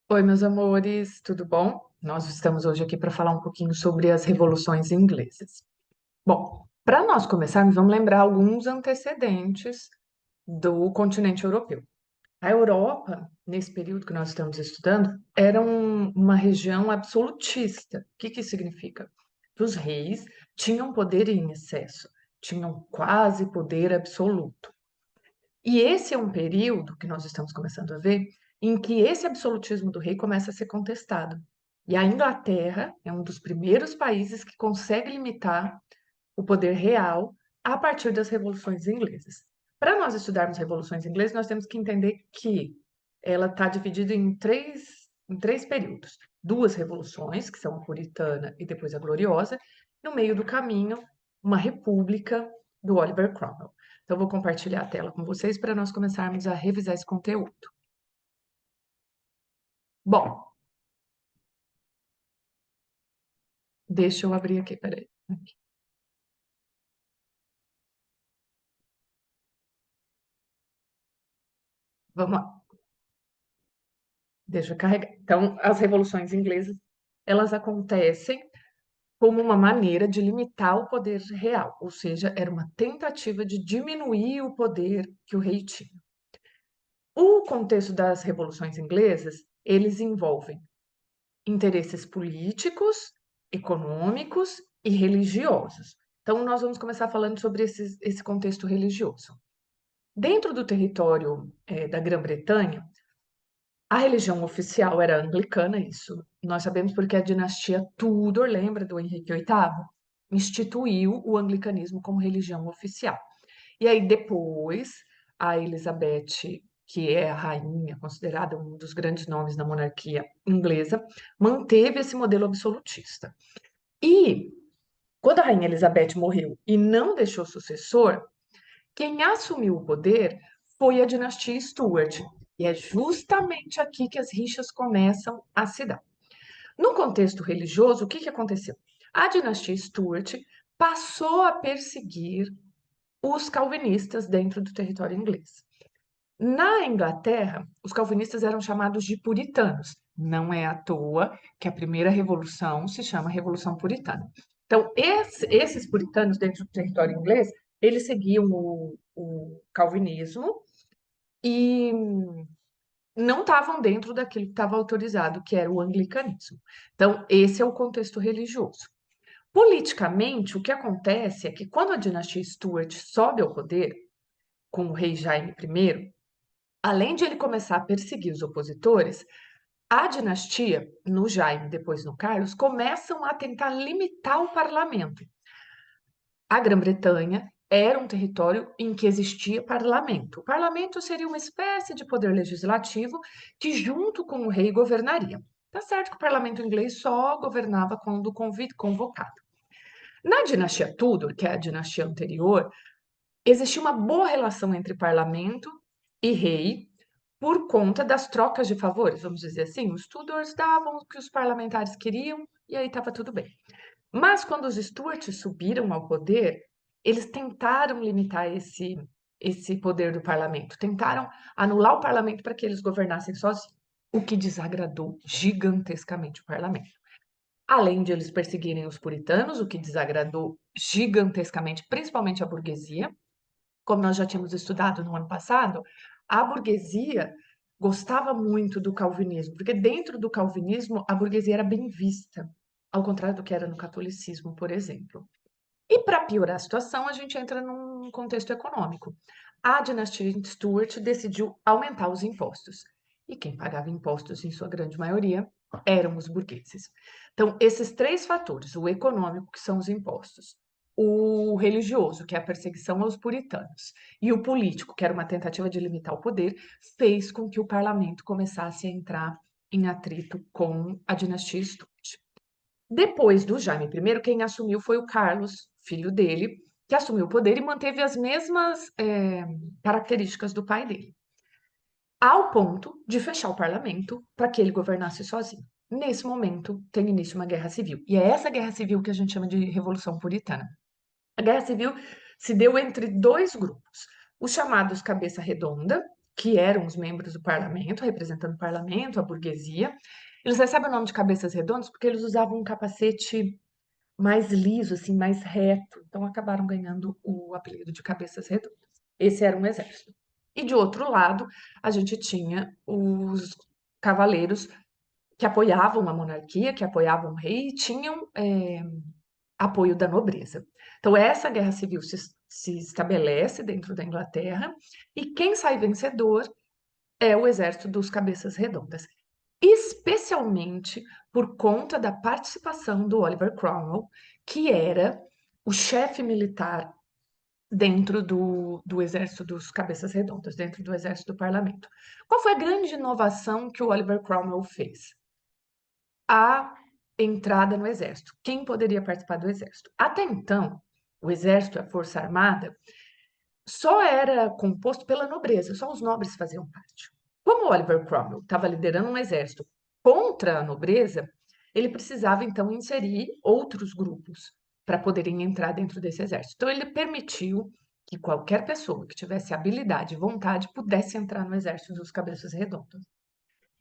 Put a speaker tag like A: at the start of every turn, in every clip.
A: Oi, meus amores, tudo bom? Nós estamos hoje aqui para falar um pouquinho sobre as revoluções inglesas. Bom, para nós começarmos, vamos lembrar alguns antecedentes do continente europeu. A Europa, nesse período que nós estamos estudando, era uma região absolutista. O que que isso significa? Que os reis tinham poder em excesso, tinham quase poder absoluto. E esse é um período que nós estamos começando a ver em que esse absolutismo do rei começa a ser contestado. E a Inglaterra é um dos primeiros países que consegue limitar o poder real a partir das revoluções inglesas. Para nós estudarmos revoluções inglesas, nós temos que entender que ela está dividida em três períodos. Duas revoluções, que são a puritana e depois a gloriosa, no meio do caminho, uma república do Oliver Cromwell. Então, eu vou compartilhar a tela com vocês para nós começarmos a revisar esse conteúdo. Bom, deixa eu abrir aqui, peraí. Aqui. Vamos lá, deixa eu carregar. Então, as revoluções inglesas, elas acontecem como uma maneira de limitar o poder real, ou seja, era uma tentativa de diminuir o poder que o rei tinha. O contexto das revoluções inglesas, eles envolvem interesses políticos, econômicos e religiosos. Então, nós vamos começar falando sobre esse contexto religioso. Dentro do território da Grã-Bretanha, a religião oficial era anglicana, isso nós sabemos porque a dinastia Tudor, lembra do Henrique VIII, instituiu o anglicanismo como religião oficial. E aí depois, a Elizabeth, que é a rainha, considerada um dos grandes nomes da monarquia inglesa, manteve esse modelo absolutista. E quando a rainha Elizabeth morreu e não deixou sucessor, quem assumiu o poder foi a dinastia Stuart. E é justamente aqui que as rixas começam a se dar. No contexto religioso, o que que aconteceu? A dinastia Stuart passou a perseguir os calvinistas dentro do território inglês. Na Inglaterra, os calvinistas eram chamados de puritanos. Não é à toa que a primeira revolução se chama Revolução Puritana. Então, esses puritanos dentro do território inglês, eles seguiam o calvinismo e não estavam dentro daquilo que estava autorizado, que era o anglicanismo. Então, esse é o contexto religioso. Politicamente, o que acontece é que quando a dinastia Stuart sobe ao poder, com o rei Jaime I, além de ele começar a perseguir os opositores, a dinastia, no Jaime, depois no Carlos, começam a tentar limitar o parlamento. A Grã-Bretanha era um território em que existia parlamento. O parlamento seria uma espécie de poder legislativo que, junto com o rei, governaria. Tá certo que o parlamento inglês só governava quando convocado. Na dinastia Tudor, que é a dinastia anterior, existia uma boa relação entre parlamento e rei por conta das trocas de favores, vamos dizer assim. Os Tudors davam o que os parlamentares queriam e aí estava tudo bem. Mas quando os Stuarts subiram ao poder, eles tentaram limitar esse poder do parlamento, tentaram anular o parlamento para que eles governassem sozinhos, o que desagradou gigantescamente o parlamento. Além de eles perseguirem os puritanos, o que desagradou gigantescamente, principalmente a burguesia, como nós já tínhamos estudado no ano passado, a burguesia gostava muito do calvinismo, porque dentro do calvinismo a burguesia era bem vista, ao contrário do que era no catolicismo, por exemplo. E para piorar a situação, a gente entra num contexto econômico. A dinastia Stuart decidiu aumentar os impostos. E quem pagava impostos, em sua grande maioria, eram os burgueses. Então, esses três fatores, o econômico, que são os impostos, o religioso, que é a perseguição aos puritanos, e o político, que era uma tentativa de limitar o poder, fez com que o parlamento começasse a entrar em atrito com a dinastia Stuart. Depois do Jaime I, quem assumiu foi o Carlos, filho dele, que assumiu o poder e manteve as mesmas características do pai dele, ao ponto de fechar o parlamento para que ele governasse sozinho. Nesse momento, tem início uma guerra civil. E é essa guerra civil que a gente chama de Revolução Puritana. A guerra civil se deu entre dois grupos, os chamados Cabeça Redonda, que eram os membros do parlamento, representando o parlamento, a burguesia. Eles recebem o nome de cabeças redondas porque eles usavam um capacete mais liso, assim, mais reto. Então acabaram ganhando o apelido de cabeças redondas. Esse era um exército. E de outro lado, a gente tinha os cavaleiros que apoiavam a monarquia, que apoiavam o rei e tinham apoio da nobreza. Então essa guerra civil se estabelece dentro da Inglaterra e quem sai vencedor é o exército dos cabeças redondas, especialmente por conta da participação do Oliver Cromwell, que era o chefe militar dentro do exército dos cabeças redondas, dentro do exército do parlamento. Qual foi a grande inovação que o Oliver Cromwell fez? A entrada no exército. Quem poderia participar do exército? Até então, o exército, a força armada, só era composto pela nobreza, só os nobres faziam parte. Como Oliver Cromwell estava liderando um exército contra a nobreza, ele precisava então inserir outros grupos para poderem entrar dentro desse exército. Então ele permitiu que qualquer pessoa que tivesse habilidade e vontade pudesse entrar no exército dos cabeças redondas.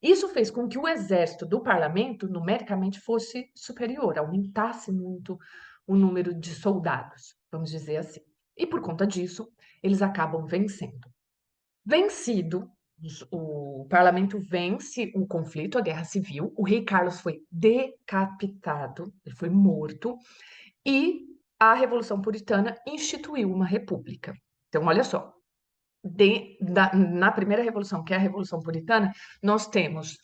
A: Isso fez com que o exército do parlamento, numericamente, fosse superior, aumentasse muito o número de soldados, vamos dizer assim. E por conta disso, eles acabam vencendo. Vencido, o parlamento vence o conflito, a guerra civil, o rei Carlos foi decapitado, ele foi morto, e a Revolução Puritana instituiu uma república. Então, olha só, na primeira revolução, que é a Revolução Puritana, nós temos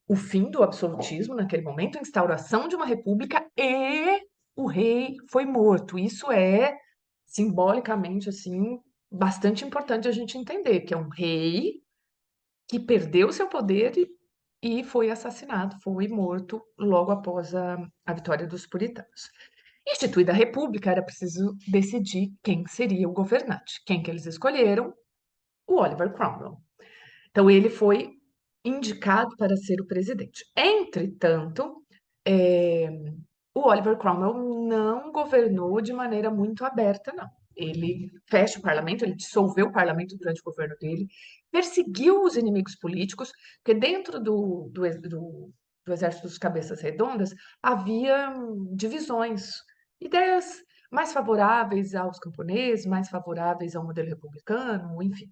A: o fim do absolutismo naquele momento, a instauração de uma república e o rei foi morto. Isso é simbolicamente assim bastante importante a gente entender que é um rei que perdeu seu poder e foi assassinado, foi morto logo após a vitória dos puritanos. Instituída a república, era preciso decidir quem seria o governante. Quem que eles escolheram? O Oliver Cromwell. Então, ele foi indicado para ser o presidente. Entretanto, eh, o Oliver Cromwell não governou de maneira muito aberta, não. Ele fecha o parlamento, ele dissolveu o parlamento durante o governo dele, perseguiu os inimigos políticos, porque dentro do exército dos cabeças redondas havia divisões, ideias mais favoráveis aos camponeses, mais favoráveis ao modelo republicano, enfim.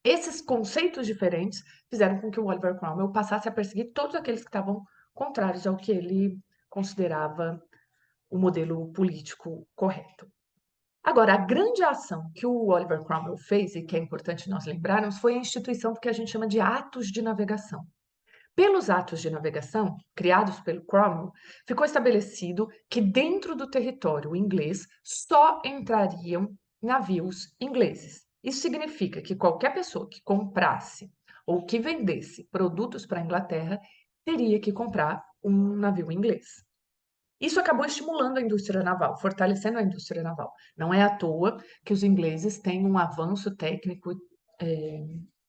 A: Esses conceitos diferentes fizeram com que o Oliver Cromwell passasse a perseguir todos aqueles que estavam contrários ao que ele considerava o modelo político correto. Agora, a grande ação que o Oliver Cromwell fez, e que é importante nós lembrarmos, foi a instituição do que a gente chama de atos de navegação. Pelos atos de navegação, criados pelo Cromwell, ficou estabelecido que dentro do território inglês só entrariam navios ingleses. Isso significa que qualquer pessoa que comprasse ou que vendesse produtos para a Inglaterra teria que comprar um navio inglês. Isso acabou estimulando a indústria naval, fortalecendo a indústria naval. Não é à toa que os ingleses têm um avanço técnico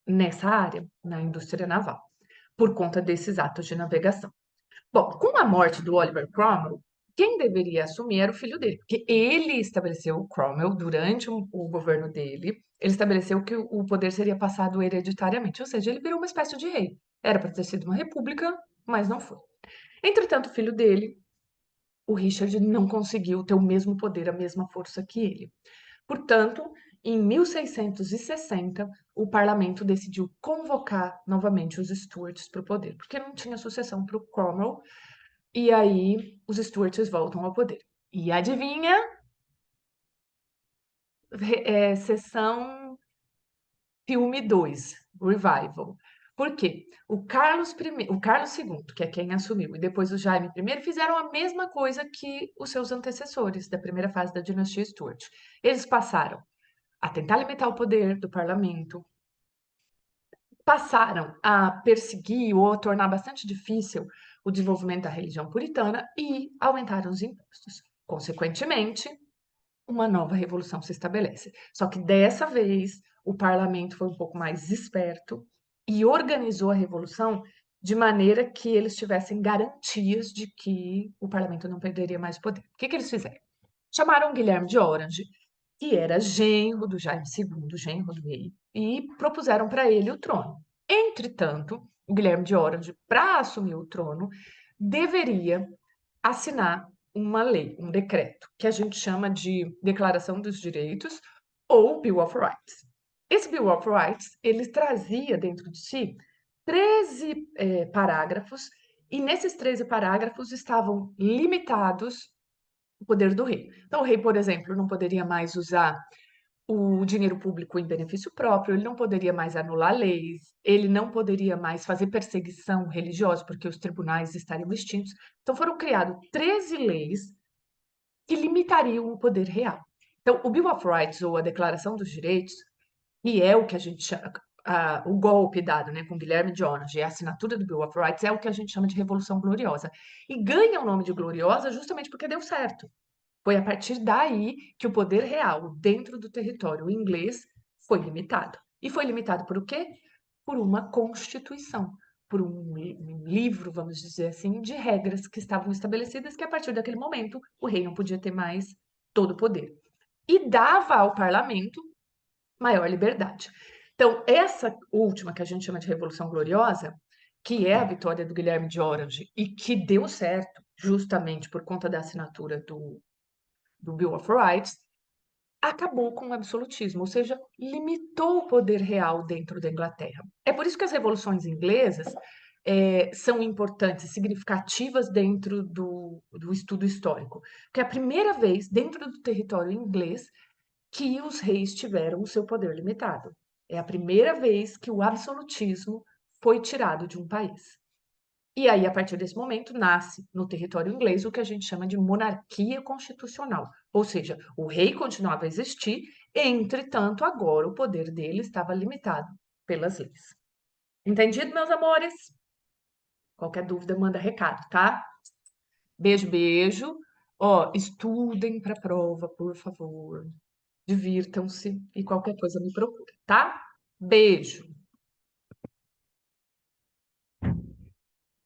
A: nessa área, na indústria naval, por conta desses atos de navegação. Bom, com a morte do Oliver Cromwell, quem deveria assumir era o filho dele, porque ele estabeleceu o Cromwell durante o governo dele, ele estabeleceu que o poder seria passado hereditariamente, ou seja, ele virou uma espécie de rei. Era para ter sido uma república, mas não foi. Entretanto, o filho dele, o Richard, não conseguiu ter o mesmo poder, a mesma força que ele. Portanto, em 1660, o parlamento decidiu convocar novamente os Stuarts para o poder, porque não tinha sucessão para o Cromwell, e aí os Stuarts voltam ao poder. E adivinha? Sessão filme 2, Revival. Por quê? O Carlos II, que é quem assumiu, e depois o Jaime I, fizeram a mesma coisa que os seus antecessores da primeira fase da dinastia Stuart. Eles passaram a tentar limitar o poder do parlamento, passaram a perseguir ou a tornar bastante difícil o desenvolvimento da religião puritana e aumentaram os impostos. Consequentemente, uma nova revolução se estabelece. Só que dessa vez o parlamento foi um pouco mais esperto e organizou a revolução de maneira que eles tivessem garantias de que o parlamento não perderia mais poder. O que eles fizeram? Chamaram Guilherme de Orange, que era genro do Jaime II, genro do rei, e propuseram para ele o trono. Entretanto, o Guilherme de Orange, para assumir o trono, deveria assinar uma lei, um decreto, que a gente chama de Declaração dos Direitos ou Bill of Rights. Esse Bill of Rights, ele trazia dentro de si 13 parágrafos, e nesses 13 parágrafos estavam limitados o poder do rei. Então, o rei, por exemplo, não poderia mais usar o dinheiro público em benefício próprio, ele não poderia mais anular leis, ele não poderia mais fazer perseguição religiosa, porque os tribunais estariam extintos. Então, foram criadas 13 leis que limitariam o poder real. Então, o Bill of Rights, ou a Declaração dos Direitos, que é o que a gente chama, o golpe dado, né, com Guilherme de Orange, a assinatura do Bill of Rights, é o que a gente chama de Revolução Gloriosa. E ganha o nome de gloriosa justamente porque deu certo. Foi a partir daí que o poder real dentro do território inglês foi limitado. E foi limitado por o quê? Por uma constituição, por um livro, vamos dizer assim, de regras que estavam estabelecidas que a partir daquele momento o rei não podia ter mais todo o poder. E dava ao parlamento maior liberdade. Então, essa última que a gente chama de Revolução Gloriosa, que é a vitória do Guilherme de Orange e que deu certo justamente por conta da assinatura do Bill of Rights, acabou com o absolutismo, ou seja, limitou o poder real dentro da Inglaterra. É por isso que as revoluções inglesas são importantes, significativas dentro do estudo histórico, porque é a primeira vez dentro do território inglês que os reis tiveram o seu poder limitado. É a primeira vez que o absolutismo foi tirado de um país. E aí, a partir desse momento, nasce no território inglês o que a gente chama de monarquia constitucional. Ou seja, o rei continuava a existir, entretanto, agora o poder dele estava limitado pelas leis. Entendido, meus amores? Qualquer dúvida, manda recado, tá? Beijo, beijo. Ó, estudem para a prova, por favor. Divirtam-se e qualquer coisa me procura, tá? Beijo.